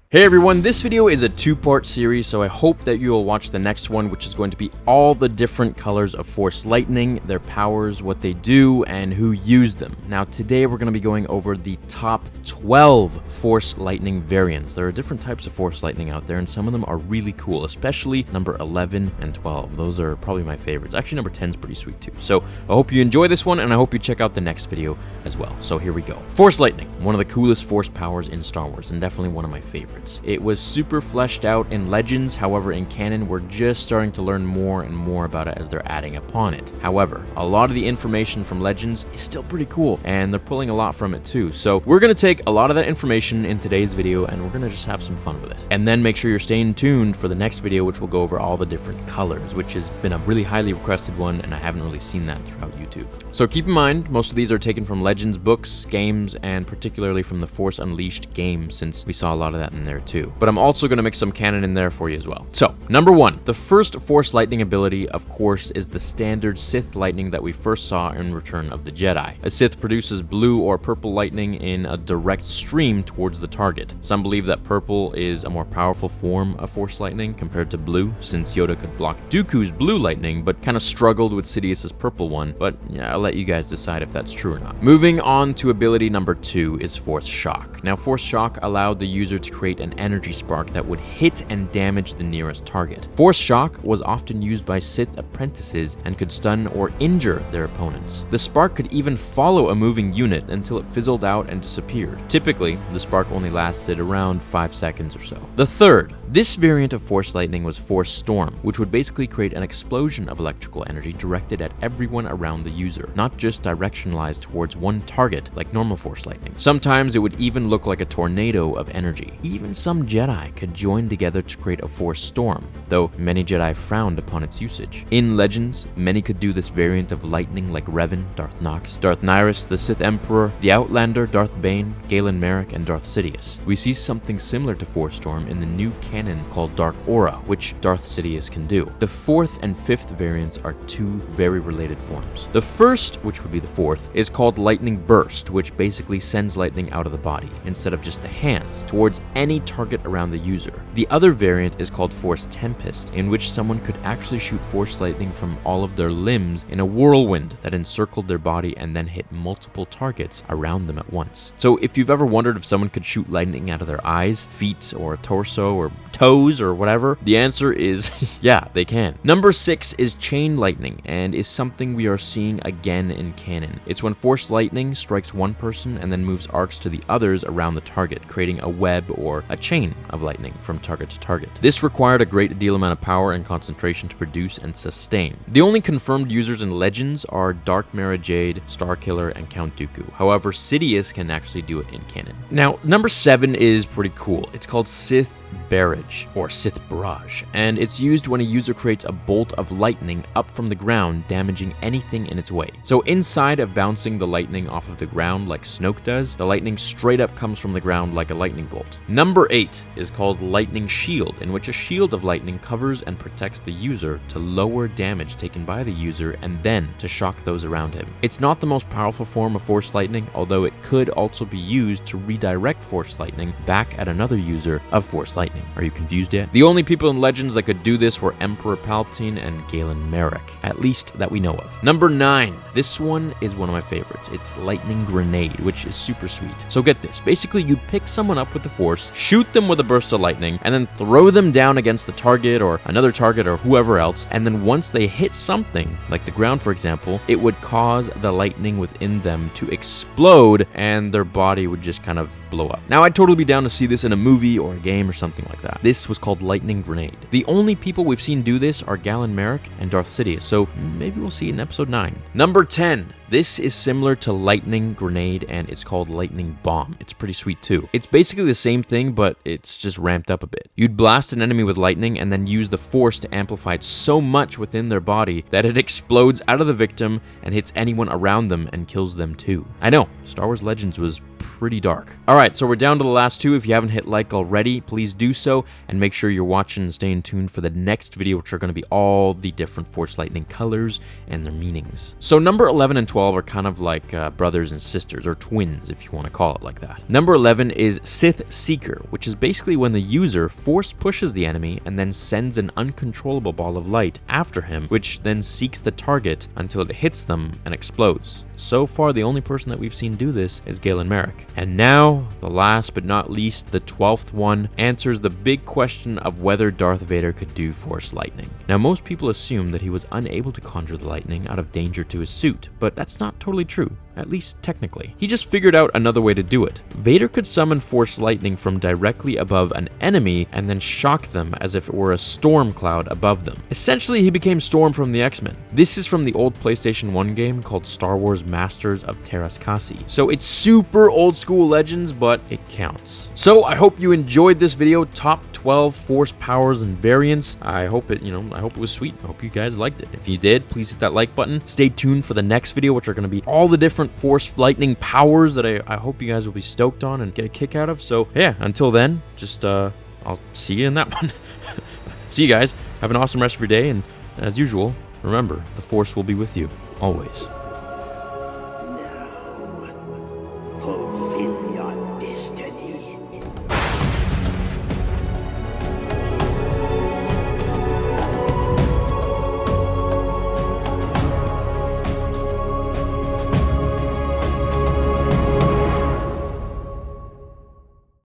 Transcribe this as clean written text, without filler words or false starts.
Hey everyone, this video is a two-part series, so I hope that you will watch the next one, which is going to be all the different colors of Force Lightning, their powers, what they do, and who used them. Now today we're going to be going over the top 12 Force Lightning variants. There are different types of Force Lightning out there, and some of them are really cool, especially number 11 and 12. Those are probably my favorites. Actually, number 10 is pretty sweet too. So I hope you enjoy this one, and I hope you check out the next video as well. So here we go. Force Lightning, one of the coolest Force powers in Star Wars, and definitely one of my favorites. It was super fleshed out in Legends, however in canon we're just starting to learn more and more about it as they're adding upon it. However, a lot of the information from Legends is still pretty cool, and they're pulling a lot from it too. So we're going to take a lot of that information in today's video, and we're going to just have some fun with it. And then make sure you're staying tuned for the next video, which will go over all the different colors, which has been a really highly requested one, and I haven't really seen that throughout YouTube. So keep in mind, most of these are taken from Legends books, games, and particularly from the Force Unleashed game, since we saw a lot of that in there too. But I'm also going to mix some canon in there for you as well. So, number 1, the first Force Lightning ability, of course, is the standard Sith Lightning that we first saw in Return of the Jedi. A Sith produces blue or purple lightning in a direct stream towards the target. Some believe that purple is a more powerful form of Force Lightning compared to blue, since Yoda could block Dooku's blue lightning, but kind of struggled with Sidious's purple one. But yeah, I'll let you guys decide if that's true or not. Moving on to ability number 2 is Force Shock. Now, Force Shock allowed the user to create an energy spark that would hit and damage the nearest target. Force Shock was often used by Sith apprentices and could stun or injure their opponents. The spark could even follow a moving unit until it fizzled out and disappeared. Typically, the spark only lasted around 5 seconds or so. The third, this variant of Force Lightning was Force Storm, which would basically create an explosion of electrical energy directed at everyone around the user, not just directionalized towards one target like normal Force Lightning. Sometimes it would even look like a tornado of energy. Even some Jedi could join together to create a Force Storm, though many Jedi frowned upon its usage. In Legends, many could do this variant of lightning like Revan, Darth Nox, Darth Nihilus, the Sith Emperor, the Outlander, Darth Bane, Galen Marek, and Darth Sidious. We see something similar to Force Storm in the new canon called Dark Aura, which Darth Sidious can do. The 4th and 5th variants are two very related forms. The first, which would be the 4th, is called Lightning Burst, which basically sends lightning out of the body, instead of just the hands, towards any target around the user. The other variant is called Force Tempest, in which someone could actually shoot Force Lightning from all of their limbs in a whirlwind that encircled their body and then hit multiple targets around them at once. So if you've ever wondered if someone could shoot lightning out of their eyes, feet, or torso, or toes, or whatever, the answer is yeah, they can. Number 6 is Chain Lightning, and is something we are seeing again in canon. It's when Force Lightning strikes one person and then moves arcs to the others around the target, creating a web or a chain of lightning from target to target. This required a great deal amount of power and concentration to produce and sustain. The only confirmed users in Legends are Dark Mara Jade, Starkiller, and Count Dooku. However, Sidious can actually do it in canon. Now, number 7 is pretty cool. It's called Sith Barrage, or Sith Barrage, and it's used when a user creates a bolt of lightning up from the ground, damaging anything in its way. So inside of bouncing the lightning off of the ground like Snoke does, the lightning straight up comes from the ground like a lightning bolt. Number 8 is called Lightning Shield, in which a shield of lightning covers and protects the user to lower damage taken by the user and then to shock those around him. It's not the most powerful form of Force Lightning, although it could also be used to redirect Force Lightning back at another user of Force Lightning. Are you confused yet? The only people in Legends that could do this were Emperor Palpatine and Galen Marek, at least that we know of. Number 9. This one is one of my favorites. It's Lightning Grenade, which is super sweet. So get this. Basically, you pick someone up with the Force, shoot them with a burst of lightning, and then throw them down against the target or another target or whoever else, and then once they hit something, like the ground for example, it would cause the lightning within them to explode and their body would just kind of blow up. Now, I'd totally be down to see this in a movie or a game or something like that. This was called Lightning Grenade. The only people we've seen do this are Galen Marek and Darth Sidious, so maybe we'll see it in episode 9. Number 10. This is similar to Lightning Grenade, and it's called Lightning Bomb. It's pretty sweet too. It's basically the same thing, but it's just ramped up a bit. You'd blast an enemy with lightning and then use the Force to amplify it so much within their body that it explodes out of the victim and hits anyone around them and kills them too. I know, Star Wars Legends was pretty dark. Alright, so we're down to the last two. If you haven't hit like already, please do so, and make sure you're watching and staying tuned for the next video, which are going to be all the different Force Lightning colors and their meanings. So number 11 and 12 12 are kind of like brothers and sisters, or twins if you want to call it like that. Number 11 is Sith Seeker, which is basically when the user force pushes the enemy and then sends an uncontrollable ball of light after him, which then seeks the target until it hits them and explodes. So far, the only person that we've seen do this is Galen Merrick. And now, the last but not least, the 12th one, answers the big question of whether Darth Vader could do Force lightning. Now, most people assume that he was unable to conjure the lightning out of danger to his suit, but that's not totally true. At least technically. He just figured out another way to do it. Vader could summon Force lightning from directly above an enemy and then shock them as if it were a storm cloud above them. Essentially, he became Storm from the X-Men. This is from the old PlayStation 1 game called Star Wars Masters of Terraskasi. So it's super old school Legends, but it counts. So I hope you enjoyed this video, top 12 Force powers and variants. I hope it was sweet. I hope you guys liked it. If you did, please hit that like button. Stay tuned for the next video, which are going to be all the different Force lightning powers that I hope you guys will be stoked on and get a kick out of. So yeah, until then, just I'll see you in that one. See you guys. Have an awesome rest of your day, and as usual, remember, the Force will be with you always. Now, fulfill